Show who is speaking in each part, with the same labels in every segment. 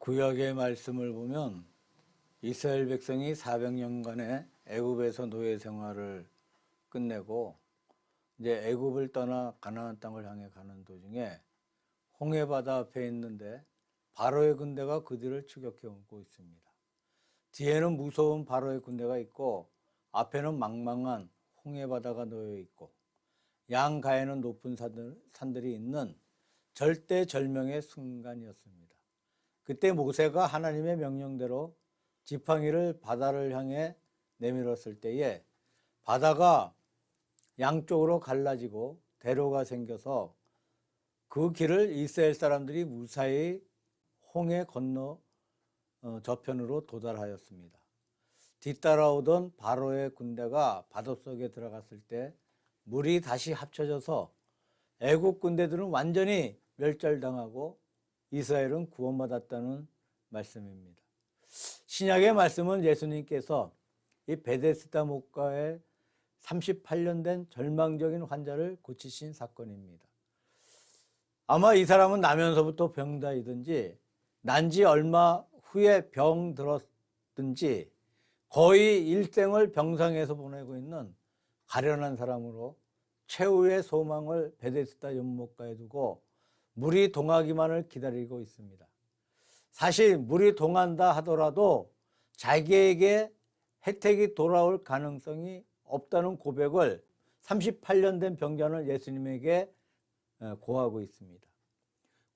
Speaker 1: 구약의 말씀을 보면 이스라엘 백성이 400년간의 애굽에서 노예 생활을 끝내고 이제 애굽을 떠나 가나안 땅을 향해 가는 도중에 홍해 바다 앞에 있는데 바로의 군대가 그들을 추격해 오고 있습니다. 뒤에는 무서운 바로의 군대가 있고 앞에는 망망한 홍해 바다가 놓여 있고 양가에는 높은 산들이 있는 절대절명의 순간이었습니다. 그때 모세가 하나님의 명령대로 지팡이를 바다를 향해 내밀었을 때에 바다가 양쪽으로 갈라지고 대로가 생겨서 그 길을 이스라엘 사람들이 무사히 홍해 건너 저편으로 도달하였습니다. 뒤따라오던 바로의 군대가 바닷속에 들어갔을 때 물이 다시 합쳐져서 애국 군대들은 완전히 멸절당하고 이스라엘은 구원받았다는 말씀입니다. 신약의 말씀은 예수님께서 이 베데스다 목가에 38년 된 절망적인 환자를 고치신 사건입니다. 아마 이 사람은 나면서부터 병다이든지 난지 얼마 후에 병 들었든지 거의 일생을 병상에서 보내고 있는 가련한 사람으로 최후의 소망을 베데스다 연못가에 두고 물이 동하기만을 기다리고 있습니다. 사실 물이 동한다 하더라도 자기에게 혜택이 돌아올 가능성이 없다는 고백을 38년 된 병자는 예수님에게 고하고 있습니다.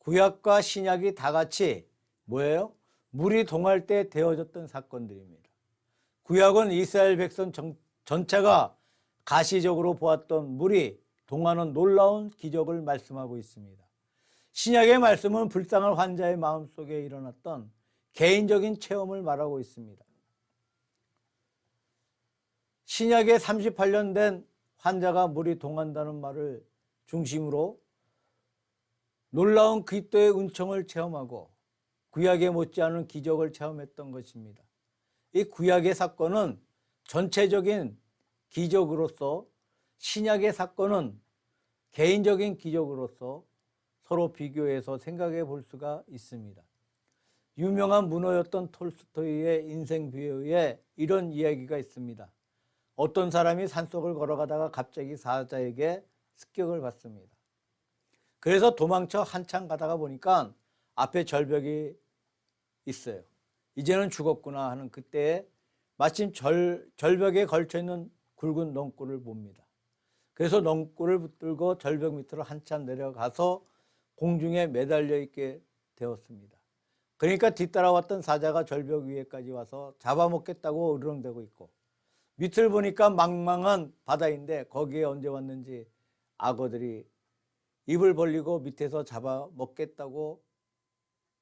Speaker 1: 구약과 신약이 다 같이 뭐예요? 물이 동할 때 되어졌던 사건들입니다. 구약은 이스라엘 백성 전체가 가시적으로 보았던 물이 동하는 놀라운 기적을 말씀하고 있습니다. 신약의 말씀은 불쌍한 환자의 마음속에 일어났던 개인적인 체험을 말하고 있습니다. 신약에 38년 된 환자가 물이 동한다는 말을 중심으로 놀라운 그리스도의 은총을 체험하고 구약에 못지않은 기적을 체험했던 것입니다. 이 구약의 사건은 전체적인 기적으로서 신약의 사건은 개인적인 기적으로서 서로 비교해서 생각해 볼 수가 있습니다. 유명한 문호였던 톨스토이의 인생 비유에 이런 이야기가 있습니다. 어떤 사람이 산속을 걸어가다가 갑자기 사자에게 습격을 받습니다. 그래서 도망쳐 한참 가다가 보니까 앞에 절벽이 있어요. 이제는 죽었구나 하는 그때에 마침 절벽에 걸쳐있는 굵은 넝굴을 봅니다. 그래서 넝굴을 붙들고 절벽 밑으로 한참 내려가서 공중에 매달려 있게 되었습니다. 그러니까 뒤따라왔던 사자가 절벽 위에까지 와서 잡아먹겠다고 으르렁대고 있고 밑을 보니까 망망한 바다인데 거기에 언제 왔는지 악어들이 입을 벌리고 밑에서 잡아먹겠다고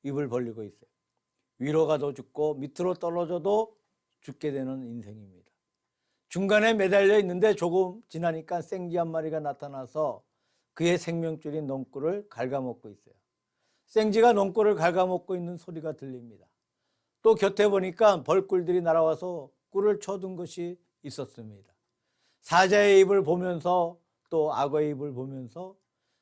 Speaker 1: 입을 벌리고 있어요. 위로 가도 죽고 밑으로 떨어져도 죽게 되는 인생입니다. 중간에 매달려 있는데 조금 지나니까 생쥐 한 마리가 나타나서 그의 생명줄인 넝굴을 갉아먹고 있어요. 생쥐가 넝굴을 갉아먹고 있는 소리가 들립니다. 또 곁에 보니까 벌꿀들이 날아와서 꿀을 쳐둔 것이 있었습니다. 사자의 입을 보면서 또 악어의 입을 보면서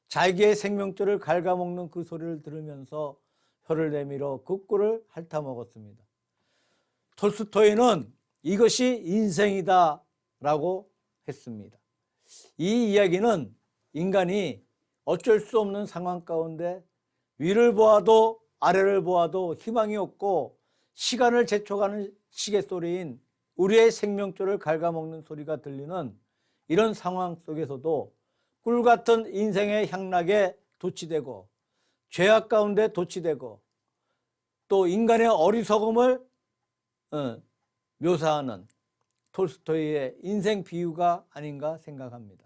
Speaker 1: 자기의 생명줄을 갉아먹는 그 소리를 들으면서 혀를 내밀어 그 꿀을 핥아먹었습니다. 톨스토이는 이것이 인생이다 라고 했습니다. 이 이야기는 인간이 어쩔 수 없는 상황 가운데 위를 보아도 아래를 보아도 희망이 없고 시간을 재촉하는 시계소리인 우리의 생명줄을 갉아먹는 소리가 들리는 이런 상황 속에서도 꿀같은 인생의 향락에 도취되고 죄악 가운데 도취되고 또 인간의 어리석음을 묘사하는 톨스토이의 인생 비유가 아닌가 생각합니다.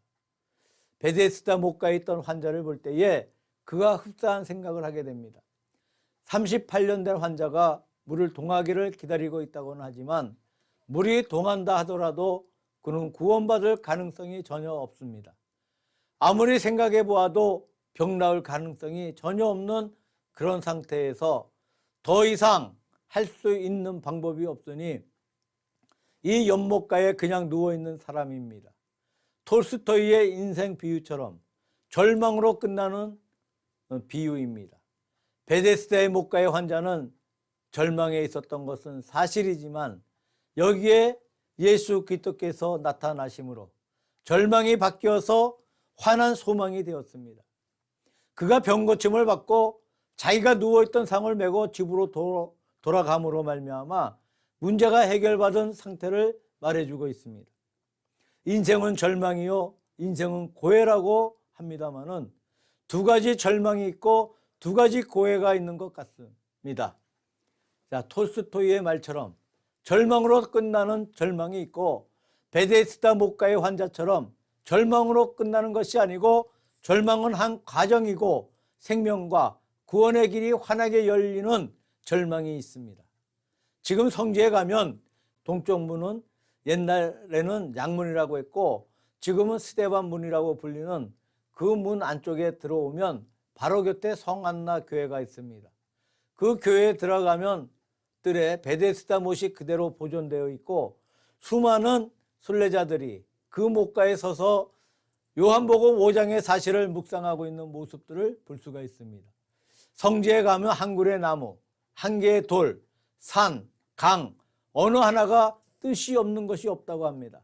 Speaker 1: 베데스다 목가에 있던 환자를 볼 때에 그가 흡사한 생각을 하게 됩니다. 38년 된 환자가 물을 동하기를 기다리고 있다고는 하지만 물이 동한다 하더라도 그는 구원받을 가능성이 전혀 없습니다. 아무리 생각해 보아도 병 나을 가능성이 전혀 없는 그런 상태에서 더 이상 할 수 있는 방법이 없으니 이 연못가에 그냥 누워있는 사람입니다. 톨스토이의 인생 비유처럼 절망으로 끝나는 비유입니다. 베데스다의 목가의 환자는 절망에 있었던 것은 사실이지만 여기에 예수 그리스도께서 나타나심으로 절망이 바뀌어서 환한 소망이 되었습니다. 그가 병고침을 받고 자기가 누워있던 상을 메고 집으로 돌아감으로 말미암아 문제가 해결받은 상태를 말해주고 있습니다. 인생은 절망이요 인생은 고해라고 합니다마는 두 가지 절망이 있고 두 가지 고해가 있는 것 같습니다. 자, 톨스토이의 말처럼 절망으로 끝나는 절망이 있고 베데스다 목가의 환자처럼 절망으로 끝나는 것이 아니고 절망은 한 과정이고 생명과 구원의 길이 환하게 열리는 절망이 있습니다. 지금 성지에 가면 동쪽 문은 옛날에는 양문이라고 했고 지금은 스데반 문이라고 불리는 그 문 안쪽에 들어오면 바로 곁에 성안나 교회가 있습니다. 그 교회에 들어가면 뜰에 베데스다 못이 그대로 보존되어 있고 수많은 순례자들이 그 목가에 서서 요한복음 5장의 사실을 묵상하고 있는 모습들을 볼 수가 있습니다. 성지에 가면 한 그루의 나무, 한 개의 돌, 산, 강 어느 하나가 뜻이 없는 것이 없다고 합니다.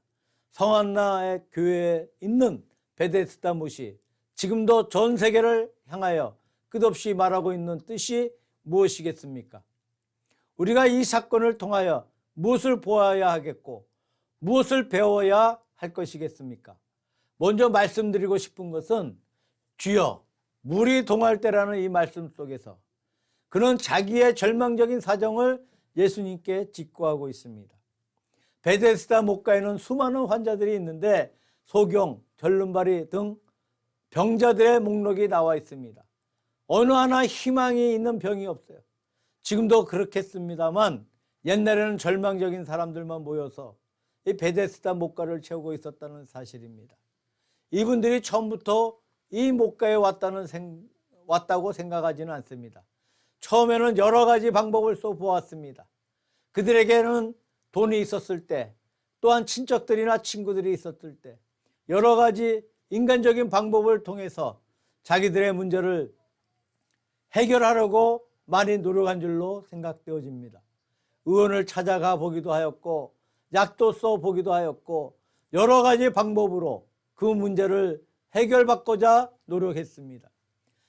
Speaker 1: 성안나의 교회에 있는 베데스다 못이 지금도 전 세계를 향하여 끝없이 말하고 있는 뜻이 무엇이겠습니까? 우리가 이 사건을 통하여 무엇을 보아야 하겠고 무엇을 배워야 할 것이겠습니까? 먼저 말씀드리고 싶은 것은 주여 물이 동할 때라는 이 말씀 속에서 그는 자기의 절망적인 사정을 예수님께 직구하고 있습니다. 베데스다 목가에는 수많은 환자들이 있는데 소경, 절름발이 등 병자들의 목록이 나와 있습니다. 어느 하나 희망이 있는 병이 없어요. 지금도 그렇겠습니다만 옛날에는 절망적인 사람들만 모여서 이 베데스다 목가를 채우고 있었다는 사실입니다. 이분들이 처음부터 이 목가에 왔다고 생각하지는 않습니다. 처음에는 여러 가지 방법을 써보았습니다. 그들에게는 돈이 있었을 때, 또한 친척들이나 친구들이 있었을 때 여러 가지 인간적인 방법을 통해서 자기들의 문제를 해결하려고 많이 노력한 줄로 생각되어집니다. 의원을 찾아가 보기도 하였고 약도 써보기도 하였고 여러 가지 방법으로 그 문제를 해결받고자 노력했습니다.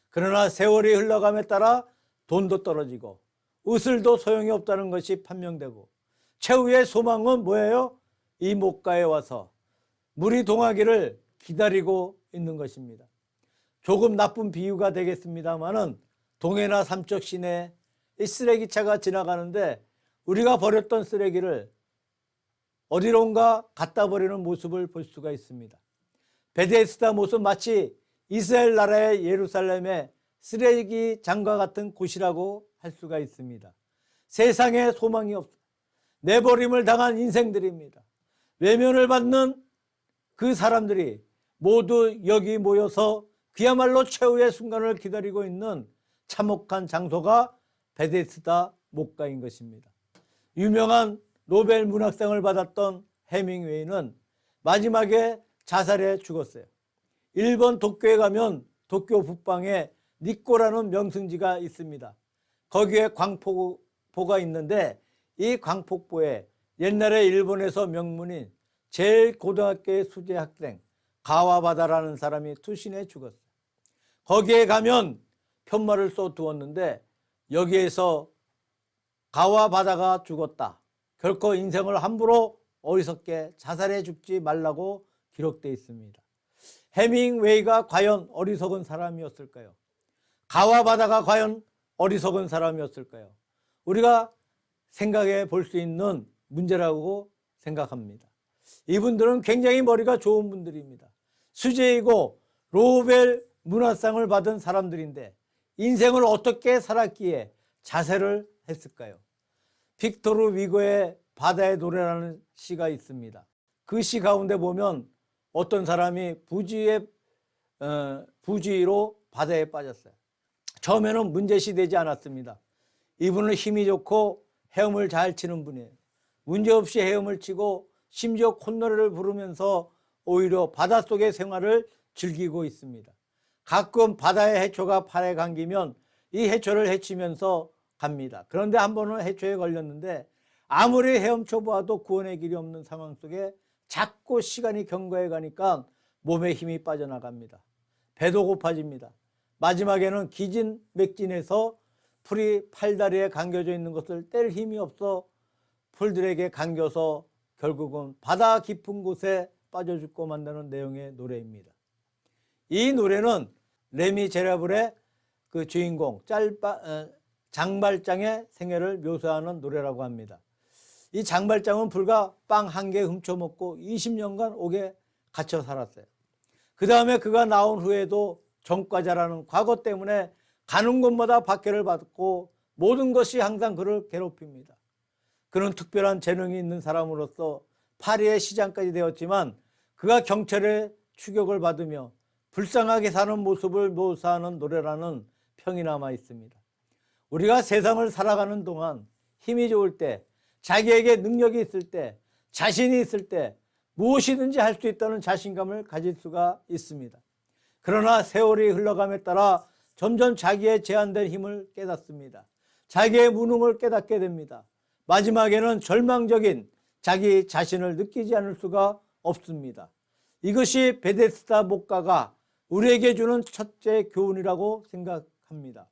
Speaker 1: 그러나 세월이 흘러감에 따라 돈도 떨어지고 의술도 소용이 없다는 것이 판명되고 최후의 소망은 뭐예요? 이 목가에 와서 물이 동하기를 기다리고 있는 것입니다. 조금 나쁜 비유가 되겠습니다마는 동해나 삼척 시내에 이 쓰레기차가 지나가는데 우리가 버렸던 쓰레기를 어디론가 갖다 버리는 모습을 볼 수가 있습니다. 베데스다 못은 마치 이스라엘 나라의 예루살렘의 쓰레기장과 같은 곳이라고 할 수가 있습니다. 세상에 소망이 없어 내버림을 당한 인생들입니다. 외면을 받는 그 사람들이 모두 여기 모여서 그야말로 최후의 순간을 기다리고 있는 참혹한 장소가 베데스다 목가인 것입니다. 유명한 노벨 문학상을 받았던 해밍웨이는 마지막에 자살해 죽었어요. 일본 도쿄에 가면 도쿄 북방에 니꼬라는 명승지가 있습니다. 거기에 광폭보가 있는데 이 광폭보에 옛날에 일본에서 명문인 제일 고등학교의 수재 학생 가와바다라는 사람이 투신해 죽었어요. 거기에 가면 편말을 쏘두었는데 여기에서 가와바다가 죽었다. 결코 인생을 함부로 어리석게 자살해 죽지 말라고 기록되어 있습니다. 해밍웨이가 과연 어리석은 사람이었을까요? 가와바다가 과연 어리석은 사람이었을까요? 우리가 생각해 볼 수 있는 문제라고 생각합니다. 이분들은 굉장히 머리가 좋은 분들입니다. 수재이고 노벨 문화상을 받은 사람들인데 인생을 어떻게 살았기에 자살을 했을까요? 빅토르 위고의 바다의 노래라는 시가 있습니다. 그 시 가운데 보면 어떤 사람이 부주의로 바다에 빠졌어요. 처음에는 문제시 되지 않았습니다. 이분은 힘이 좋고 헤엄을 잘 치는 분이에요. 문제없이 헤엄을 치고 심지어 콧노래를 부르면서 오히려 바닷속의 생활을 즐기고 있습니다. 가끔 바다의 해초가 팔에 감기면 이 해초를 헤치면서 갑니다. 그런데 한 번은 해초에 걸렸는데 아무리 헤엄쳐 보아도 구원의 길이 없는 상황 속에 자꾸 시간이 경과해 가니까 몸에 힘이 빠져나갑니다. 배도 고파집니다. 마지막에는 기진맥진해서 풀이 팔다리에 감겨져 있는 것을 뗄 힘이 없어 풀들에게 감겨서 결국은 바다 깊은 곳에 빠져 죽고 만다는 내용의 노래입니다. 이 노래는 레미제라블의 그 주인공 장발장의 생애를 묘사하는 노래라고 합니다. 이 장발장은 불과 빵 한 개 훔쳐먹고 20년간 옥에 갇혀 살았어요. 그 다음에 그가 나온 후에도 전과자라는 과거 때문에 가는 곳마다 박해를 받고 모든 것이 항상 그를 괴롭힙니다. 그는 특별한 재능이 있는 사람으로서 파리의 시장까지 되었지만 그가 경찰의 추격을 받으며 불쌍하게 사는 모습을 묘사하는 노래라는 평이 남아 있습니다. 우리가 세상을 살아가는 동안 힘이 좋을 때, 자기에게 능력이 있을 때, 자신이 있을 때 무엇이든지 할 수 있다는 자신감을 가질 수가 있습니다. 그러나 세월이 흘러감에 따라 점점 자기의 제한된 힘을 깨닫습니다. 자기의 무능을 깨닫게 됩니다. 마지막에는 절망적인 자기 자신을 느끼지 않을 수가 없습니다. 이것이 베데스다 목가가 우리에게 주는 첫째 교훈이라고 생각합니다.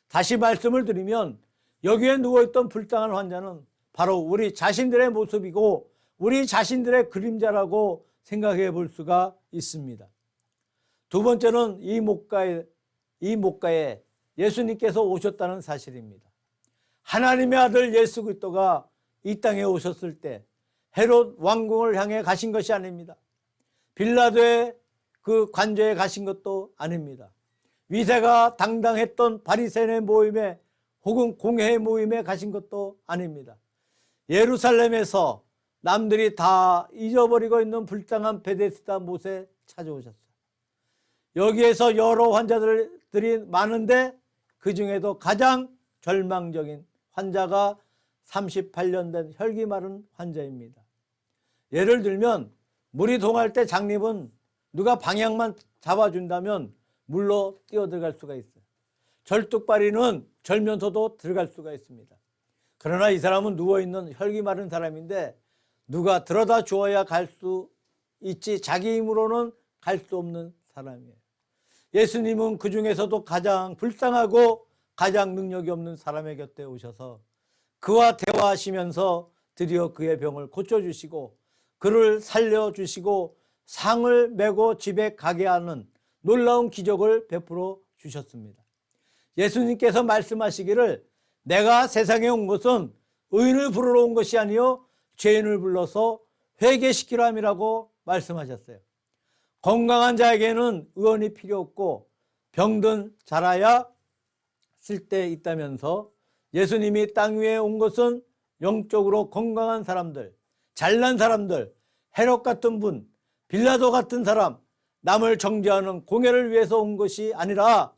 Speaker 1: 다시 말씀을 드리면 여기에 누워있던 불쌍한 환자는 바로 우리 자신들의 모습이고 우리 자신들의 그림자라고 생각해 볼 수가 있습니다. 두 번째는 이 목가에 예수님께서 오셨다는 사실입니다. 하나님의 아들 예수 그리스도가 이 땅에 오셨을 때 헤롯 왕궁을 향해 가신 것이 아닙니다. 빌라도의 그 관저에 가신 것도 아닙니다. 위세가 당당했던 바리새인의 모임에 혹은 공회의 모임에 가신 것도 아닙니다. 예루살렘에서 남들이 다 잊어버리고 있는 불쌍한 베데스다 못에 찾아오셨어요. 여기에서 여러 환자들이 많은데 그 중에도 가장 절망적인 환자가 38년 된 혈기 마른 환자입니다. 예를 들면 물이 동할 때 장님은 누가 방향만 잡아준다면 물로 뛰어들어갈 수가 있어요. 절뚝발이는 절면서도 들어갈 수가 있습니다. 그러나 이 사람은 누워있는 혈기 마른 사람인데 누가 들어다 주어야 갈 수 있지 자기 힘으로는 갈 수 없는 사람이에요. 예수님은 그 중에서도 가장 불쌍하고 가장 능력이 없는 사람의 곁에 오셔서 그와 대화하시면서 드디어 그의 병을 고쳐주시고 그를 살려주시고 상을 메고 집에 가게 하는 놀라운 기적을 베풀어 주셨습니다. 예수님께서 말씀하시기를 내가 세상에 온 것은 의인을 부르러 온 것이 아니요 죄인을 불러서 회개시키려 함이라고 말씀하셨어요. 건강한 자에게는 의원이 필요 없고 병든 자라야 쓸데 있다면서 예수님이 땅 위에 온 것은 영적으로 건강한 사람들, 잘난 사람들, 헤롯 같은 분, 빌라도 같은 사람, 남을 정죄하는 공회를 위해서 온 것이 아니라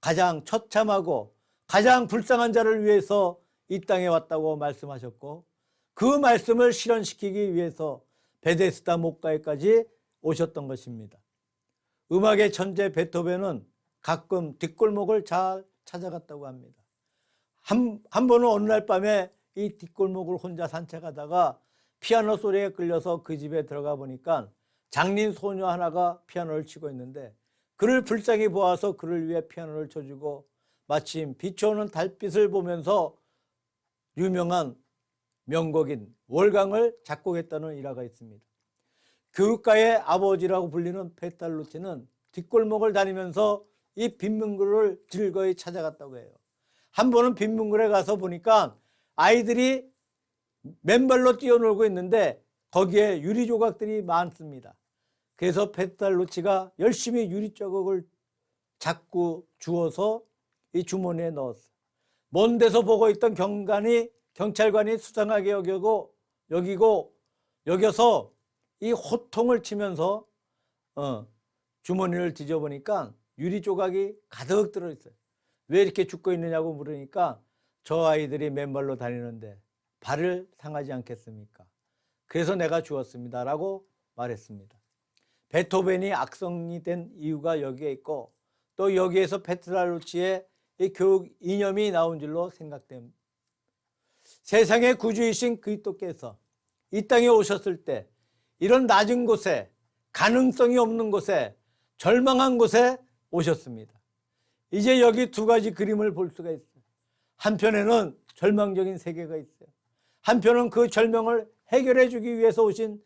Speaker 1: 가장 처참하고 가장 불쌍한 자를 위해서 이 땅에 왔다고 말씀하셨고 그 말씀을 실현시키기 위해서 베데스다 목가에까지 오셨던 것입니다. 음악의 천재 베토벤은 가끔 뒷골목을 잘 찾아갔다고 합니다. 한 번은 어느 날 밤에 이 뒷골목을 혼자 산책하다가 피아노 소리에 끌려서 그 집에 들어가 보니까 장린 소녀 하나가 피아노를 치고 있는데 그를 불쌍히 보아서 그를 위해 피아노를 쳐주고 마침 비춰오는 달빛을 보면서 유명한 명곡인 월광을 작곡했다는 일화가 있습니다. 교육가의 아버지라고 불리는 페탈루치는 뒷골목을 다니면서 이 빈문굴을 즐거이 찾아갔다고 해요. 한 번은 빈문굴에 가서 보니까 아이들이 맨발로 뛰어놀고 있는데 거기에 유리 조각들이 많습니다. 그래서 페탈루치가 열심히 유리 조각을 자꾸 주워서 이 주머니에 넣었어요. 먼 데서 보고 있던 경찰관이 수상하게 여겨서 이 호통을 치면서 주머니를 뒤져보니까 유리 조각이 가득 들어있어요. 왜 이렇게 죽고 있느냐고 물으니까 저 아이들이 맨발로 다니는데 발을 상하지 않겠습니까? 그래서 내가 주었습니다 라고 말했습니다. 베토벤이 악성이 된 이유가 여기에 있고 또 여기에서 페트랄루치의 이 교육 이념이 나온 줄로 생각됩니다. 세상의 구주이신 그리스도께서 이 땅에 오셨을 때 이런 낮은 곳에, 가능성이 없는 곳에, 절망한 곳에 오셨습니다. 이제 여기 두 가지 그림을 볼 수가 있어요. 한편에는 절망적인 세계가 있어요. 한편은 그 절망을 해결해 주기 위해서 오신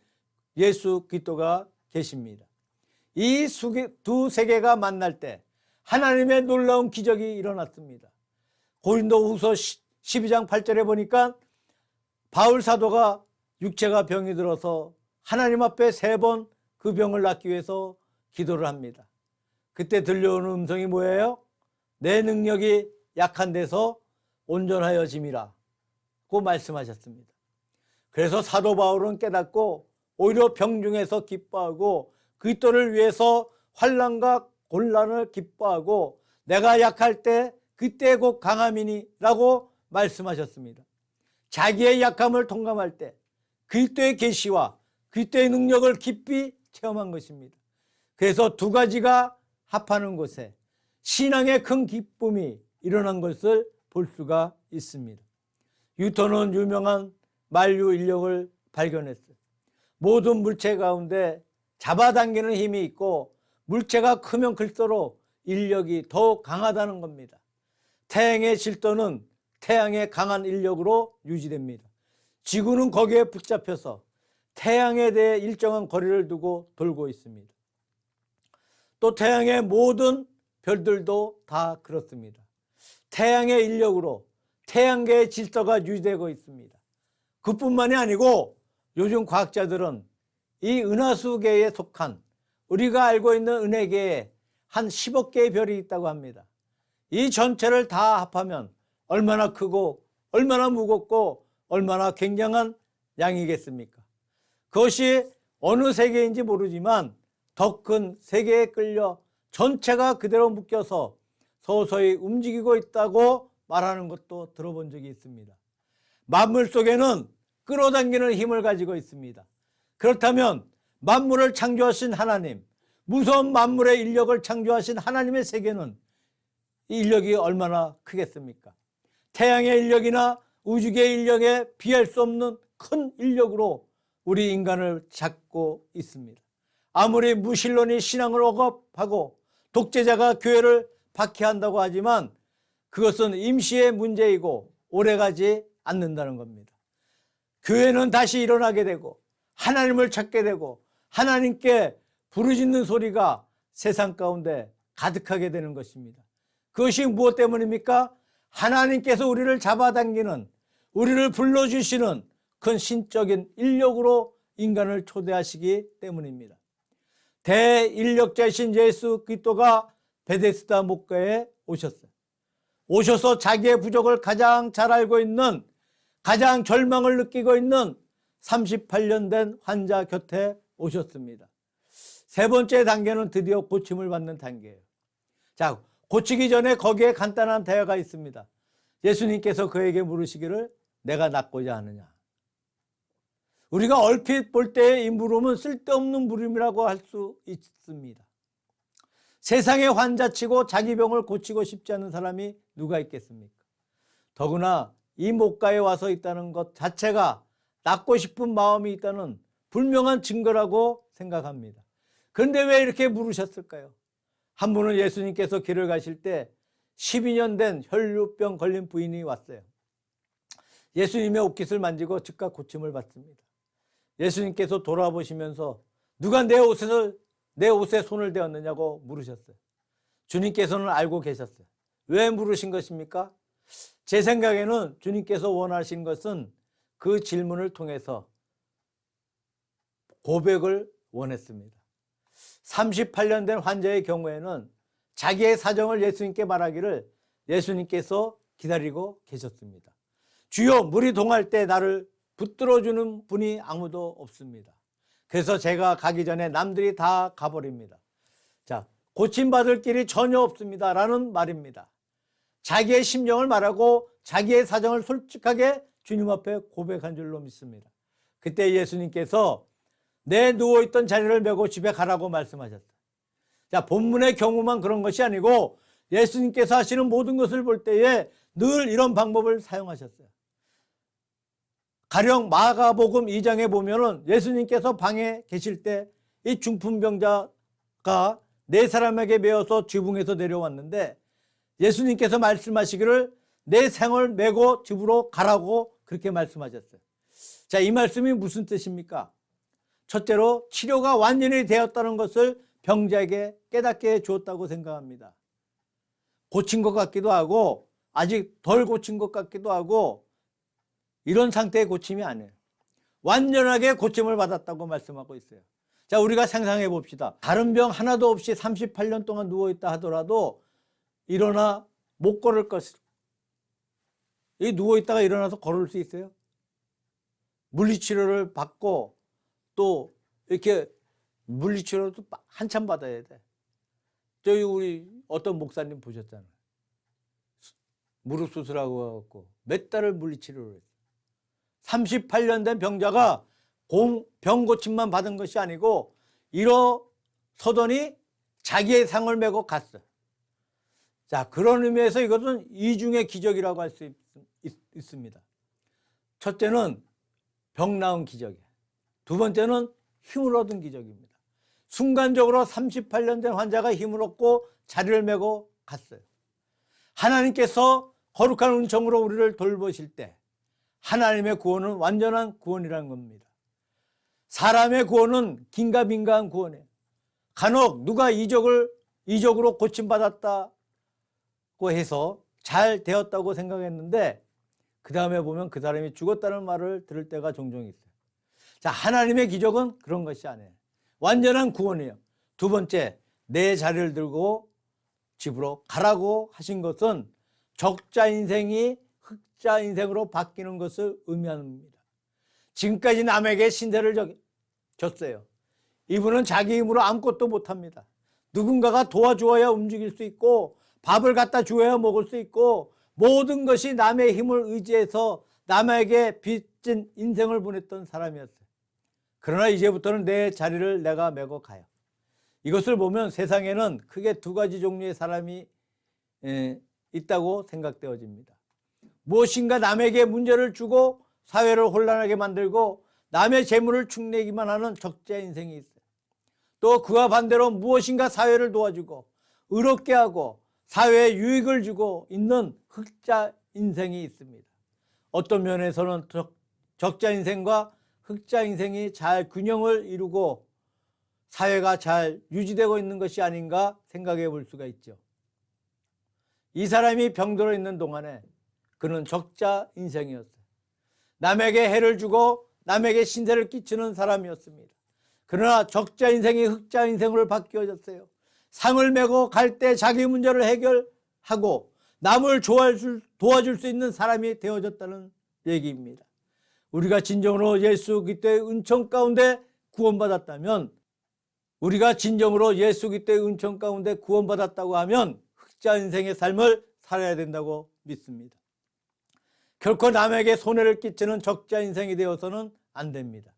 Speaker 1: 예수 그리스도가 계십니다. 이 두 세계가 만날 때 하나님의 놀라운 기적이 일어났습니다. 고린도후서 12장 8절에 보니까 바울 사도가 육체가 병이 들어서 하나님 앞에 3번 그 병을 낫기 위해서 기도를 합니다. 그때 들려오는 음성이 뭐예요? 내 능력이 약한 데서 온전하여 짐이라 고 말씀하셨습니다. 그래서 사도 바울은 깨닫고 오히려 병중에서 기뻐하고 그리스도를 위해서 환난과 곤란을 기뻐하고 내가 약할 때 그때 곧 강함이니 라고 말씀하셨습니다. 자기의 약함을 동감할 때 그리스도의 계시와 그리스도의 능력을 깊이 체험한 것입니다. 그래서 두 가지가 합하는 곳에 신앙의 큰 기쁨이 일어난 것을 볼 수가 있습니다. 뉴턴은 유명한 만류 인력을 발견했어요. 모든 물체 가운데 잡아당기는 힘이 있고 물체가 크면 클수록 인력이 더 강하다는 겁니다. 태양의 질도는 태양의 강한 인력으로 유지됩니다. 지구는 거기에 붙잡혀서 태양에 대해 일정한 거리를 두고 돌고 있습니다. 또 태양의 모든 별들도 다 그렇습니다. 태양의 인력으로 태양계의 질서가 유지되고 있습니다. 그뿐만이 아니고 요즘 과학자들은 이 은하수계에 속한 우리가 알고 있는 은하계에 한 10억 개의 별이 있다고 합니다. 이 전체를 다 합하면 얼마나 크고 얼마나 무겁고 얼마나 굉장한 양이겠습니까? 그것이 어느 세계인지 모르지만 더 큰 세계에 끌려 전체가 그대로 묶여서 서서히 움직이고 있다고 말하는 것도 들어본 적이 있습니다. 만물 속에는 끌어당기는 힘을 가지고 있습니다. 그렇다면 만물을 창조하신 하나님, 무서운 만물의 인력을 창조하신 하나님의 세계는 이 인력이 얼마나 크겠습니까? 태양의 인력이나 우주계의 인력에 비할 수 없는 큰 인력으로 우리 인간을 잡고 있습니다. 아무리 무신론이 신앙을 억압하고 독재자가 교회를 박해한다고 하지만 그것은 임시의 문제이고 오래가지 않는다는 겁니다. 교회는 다시 일어나게 되고 하나님을 찾게 되고 하나님께 부르짖는 소리가 세상 가운데 가득하게 되는 것입니다. 그것이 무엇 때문입니까? 하나님께서 우리를 잡아당기는, 우리를 불러주시는 큰 신적인 인력으로 인간을 초대하시기 때문입니다. 대인력자이신 예수 그리스도가 베데스다 목가에 오셨어요. 오셔서 자기의 부족을 가장 잘 알고 있는, 가장 절망을 느끼고 있는 38년 된 환자 곁에 오셨습니다. 세 번째 단계는 드디어 고침을 받는 단계예요. 자, 고치기 전에 거기에 간단한 대화가 있습니다. 예수님께서 그에게 물으시기를 내가 낫고자 하느냐. 우리가 얼핏 볼 때의 이 물음은 쓸데없는 물음이라고 할 수 있습니다. 세상에 환자치고 자기 병을 고치고 싶지 않은 사람이 누가 있겠습니까? 더구나 이 목가에 와서 있다는 것 자체가 낫고 싶은 마음이 있다는 분명한 증거라고 생각합니다. 그런데 왜 이렇게 물으셨을까요? 한 분은 예수님께서 길을 가실 때 12년 된 혈류병 걸린 부인이 왔어요. 예수님의 옷깃을 만지고 즉각 고침을 받습니다. 예수님께서 돌아보시면서 누가 내 옷에 손을 대었느냐고 물으셨어요. 주님께서는 알고 계셨어요. 왜 물으신 것입니까? 제 생각에는 주님께서 원하신 것은 그 질문을 통해서 고백을 원했습니다. 38년 된 환자의 경우에는 자기의 사정을 예수님께 말하기를 예수님께서 기다리고 계셨습니다. 주여, 물이 동할 때 나를 붙들어주는 분이 아무도 없습니다. 그래서 제가 가기 전에 남들이 다 가버립니다. 자, 고침받을 길이 전혀 없습니다 라는 말입니다. 자기의 심정을 말하고 자기의 사정을 솔직하게 주님 앞에 고백한 줄로 믿습니다. 그때 예수님께서 내 누워있던 자리를 메고 집에 가라고 말씀하셨어요. 자, 본문의 경우만 그런 것이 아니고 예수님께서 하시는 모든 것을 볼 때에 늘 이런 방법을 사용하셨어요. 가령 마가복음 2장에 보면은 예수님께서 방에 계실 때 이 중풍병자가 4사람에게 메어서 지붕에서 내려왔는데 예수님께서 말씀하시기를 내 상을 메고 집으로 가라고 그렇게 말씀하셨어요. 자, 이 말씀이 무슨 뜻입니까? 첫째로 치료가 완전히 되었다는 것을 병자에게 깨닫게 해 주었다고 생각합니다. 고친 것 같기도 하고 아직 덜 고친 것 같기도 하고 이런 상태의 고침이 아니에요. 완전하게 고침을 받았다고 말씀하고 있어요. 자, 우리가 상상해 봅시다. 다른 병 하나도 없이 38년 동안 누워있다 하더라도 일어나 못 걸을 것을. 이 누워있다가 일어나서 걸을 수 있어요? 물리치료를 받고 또 이렇게 물리치료도 한참 받아야 돼. 저희 우리 어떤 목사님 보셨잖아요. 무릎 수술하고 갖고 몇 달을 물리치료를 했어요. 38년 된 병자가 병 고침만 받은 것이 아니고 일어서더니 자기의 상을 메고 갔어요. 자, 그런 의미에서 이것은 이중의 기적이라고 할 수 있습니다. 첫째는 병 나은 기적이에요. 두 번째는 힘을 얻은 기적입니다. 순간적으로 38년 된 환자가 힘을 얻고 자리를 메고 갔어요. 하나님께서 거룩한 은총으로 우리를 돌보실 때 하나님의 구원은 완전한 구원이라는 겁니다. 사람의 구원은 긴가민가한 구원이에요. 간혹 누가 이적으로 고침받았다고 해서 잘 되었다고 생각했는데 그 다음에 보면 그 사람이 죽었다는 말을 들을 때가 종종 있어요. 자, 하나님의 기적은 그런 것이 아니에요. 완전한 구원이에요. 두 번째, 내 자리를 들고 집으로 가라고 하신 것은 적자 인생이 흑자 인생으로 바뀌는 것을 의미합니다. 지금까지 남에게 신세를 졌어요. 이분은 자기 힘으로 아무것도 못합니다. 누군가가 도와주어야 움직일 수 있고 밥을 갖다 주어야 먹을 수 있고 모든 것이 남의 힘을 의지해서 남에게 빚진 인생을 보냈던 사람이었어요. 그러나 이제부터는 내 자리를 내가 메고 가요. 이것을 보면 세상에는 크게 두 가지 종류의 사람이 있다고 생각되어집니다. 무엇인가 남에게 문제를 주고 사회를 혼란하게 만들고 남의 재물을 축내기만 하는 적자 인생이 있어요. 또 그와 반대로 무엇인가 사회를 도와주고 의롭게 하고 사회에 유익을 주고 있는 흑자 인생이 있습니다. 어떤 면에서는 적자 인생과 흑자 인생이 잘 균형을 이루고 사회가 잘 유지되고 있는 것이 아닌가 생각해 볼 수가 있죠. 이 사람이 병들어 있는 동안에 그는 적자 인생이었어요. 남에게 해를 주고 남에게 신세를 끼치는 사람이었습니다. 그러나 적자 인생이 흑자 인생으로 바뀌어졌어요. 상을 메고 갈 때 자기 문제를 해결하고 남을 도와줄 수 있는 사람이 되어졌다는 얘기입니다. 우리가 진정으로 예수 그리스도의 은총 가운데 구원받았다면 우리가 진정으로 예수 그리스도의 은총 가운데 구원받았다고 하면 흑자 인생의 삶을 살아야 된다고 믿습니다. 결코 남에게 손해를 끼치는 적자 인생이 되어서는 안 됩니다.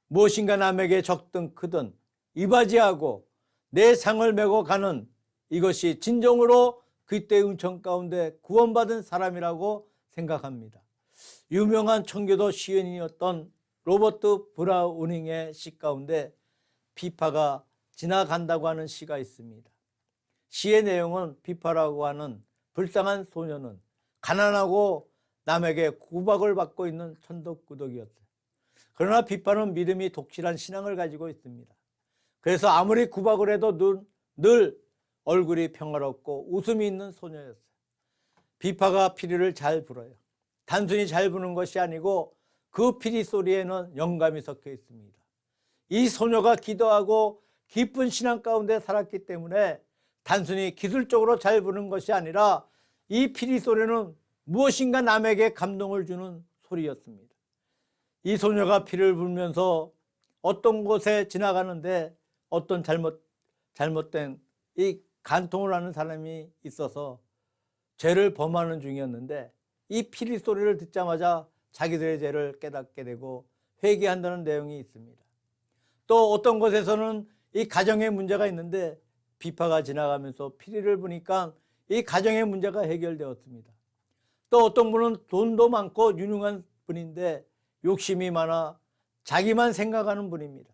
Speaker 1: 무엇인가 남에게 적든 크든 이바지하고 내 상을 메고 가는 이것이 진정으로 그리스도의 은총 가운데 구원받은 사람이라고 생각합니다. 유명한 청교도 시인이었던 로버트 브라우닝의 시 가운데 비파가 지나간다고 하는 시가 있습니다. 시의 내용은 비파라고 하는 불쌍한 소녀는 가난하고 남에게 구박을 받고 있는 천덕꾸덕이었어요. 그러나 비파는 믿음이 독실한 신앙을 가지고 있습니다. 그래서 아무리 구박을 해도 늘 얼굴이 평화롭고 웃음이 있는 소녀였어요. 비파가 피리를 잘 불어요. 단순히 잘 부는 것이 아니고 그 피리 소리에는 영감이 섞여 있습니다. 이 소녀가 기도하고 깊은 신앙 가운데 살았기 때문에 단순히 기술적으로 잘 부는 것이 아니라 이 피리 소리는 무엇인가 남에게 감동을 주는 소리였습니다. 이 소녀가 피를 불면서 어떤 곳에 지나가는데 어떤 잘못된 이 간통을 하는 사람이 있어서 죄를 범하는 중이었는데 이 피리 소리를 듣자마자 자기들의 죄를 깨닫게 되고 회개한다는 내용이 있습니다. 또 어떤 곳에서는 이 가정에 문제가 있는데 비파가 지나가면서 피리를 부니까 이 가정의 문제가 해결되었습니다. 또 어떤 분은 돈도 많고 유능한 분인데 욕심이 많아 자기만 생각하는 분입니다.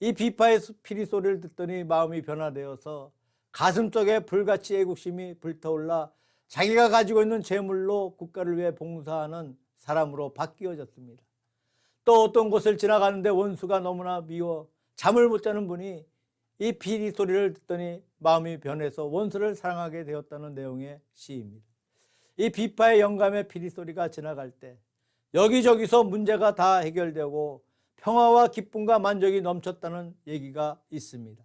Speaker 1: 이 비파의 피리 소리를 듣더니 마음이 변화되어서 가슴속에 불같이 애국심이 불타올라 자기가 가지고 있는 재물로 국가를 위해 봉사하는 사람으로 바뀌어졌습니다. 또 어떤 곳을 지나가는데 원수가 너무나 미워 잠을 못 자는 분이 이 피리 소리를 듣더니 마음이 변해서 원수를 사랑하게 되었다는 내용의 시입니다. 이 비파의 영감의 피리 소리가 지나갈 때 여기저기서 문제가 다 해결되고 평화와 기쁨과 만족이 넘쳤다는 얘기가 있습니다.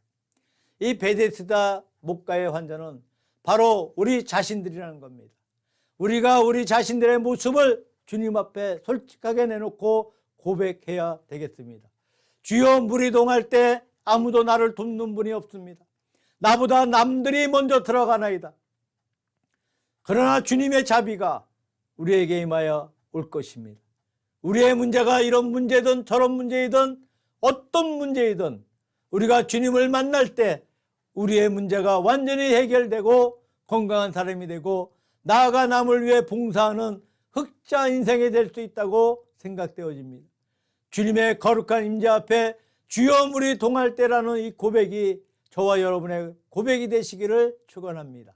Speaker 1: 이 베데스다 목가의 환자는 바로 우리 자신들이라는 겁니다. 우리가 우리 자신들의 모습을 주님 앞에 솔직하게 내놓고 고백해야 되겠습니다. 주여, 물이 동할 때 아무도 나를 돕는 분이 없습니다. 나보다 남들이 먼저 들어가나이다. 그러나 주님의 자비가 우리에게 임하여 올 것입니다. 우리의 문제가 이런 문제든 저런 문제이든 어떤 문제이든 우리가 주님을 만날 때 우리의 문제가 완전히 해결되고 건강한 사람이 되고 나아가 남을 위해 봉사하는 흑자 인생이 될 수 있다고 생각되어집니다. 주님의 거룩한 임재 앞에 주여, 물이 동할 때라는 이 고백이 저와 여러분의 고백이 되시기를 축원합니다.